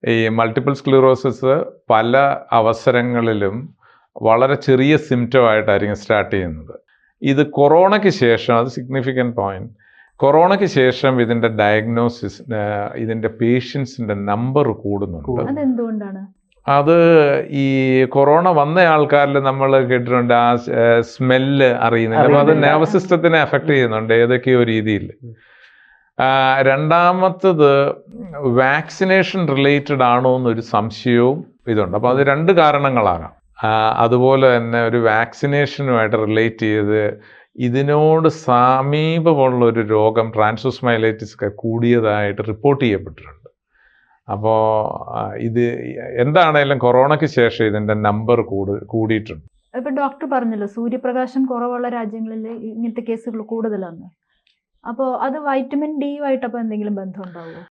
ഈ multiple sclerosis പല അവസരങ്ങളിലും വളരെ ചെറിയ സിംറ്റം ആയിട്ടായിരിക്കും സ്റ്റാർട്ട് ചെയ്യുന്നത്. ഇത് കൊറോണയ്ക്ക് ശേഷം, അത് സിഗ്നിഫിക്കൻറ്റ് പോയിന്റ്, കൊറോണയ്ക്ക് ശേഷം ഇതിൻ്റെ ഡയഗ്നോസിസ്, ഇതിൻ്റെ പേഷ്യൻസിൻ്റെ നമ്പർ കൂടുന്നുണ്ട്. അതെന്തുകൊണ്ടാണ്? അത് ഈ കൊറോണ വന്ന ആൾക്കാരിൽ നമ്മൾ കേട്ടിട്ടുണ്ട് ആ സ്മെല്ല് അറിയുന്നില്ല. അപ്പോൾ അത് നെർവസ് സിസ്റ്റത്തിനെ അഫക്റ്റ് ചെയ്യുന്നുണ്ട് ഏതൊക്കെയോ രീതിയിൽ. രണ്ടാമത്തത് വാക്സിനേഷൻ റിലേറ്റഡ് ആണോ എന്നൊരു സംശയവും ഇതുണ്ട്. അപ്പോൾ അത് 2 കാരണങ്ങളാകാം. അതുപോലെ തന്നെ ഒരു വാക്സിനേഷനുമായിട്ട് റിലേറ്റ് ചെയ്ത് ഇതിനോട് സമീപമുള്ള ഒരു രോഗം ട്രാൻസ്വേഴ്സ് മൈലൈറ്റിസ് ഒക്കെ കൂടിയതായിട്ട് റിപ്പോർട്ട് ചെയ്യപ്പെട്ടിട്ടുണ്ട്. അപ്പോൾ ഇത് എന്താണേലും കൊറോണയ്ക്ക് ശേഷം ഇതിൻ്റെ നമ്പർ കൂടിയിട്ടുണ്ട്. ഇപ്പം ഡോക്ടർ പറഞ്ഞല്ലോ സൂര്യപ്രകാശം കുറവുള്ള രാജ്യങ്ങളിൽ ഇങ്ങനത്തെ കേസുകൾ കൂടുതലാണ്. അപ്പോൾ അത് വൈറ്റമിൻ ഡി ആയിട്ട് അപ്പോൾ എന്തെങ്കിലും ബന്ധം ഉണ്ടാവുമോ?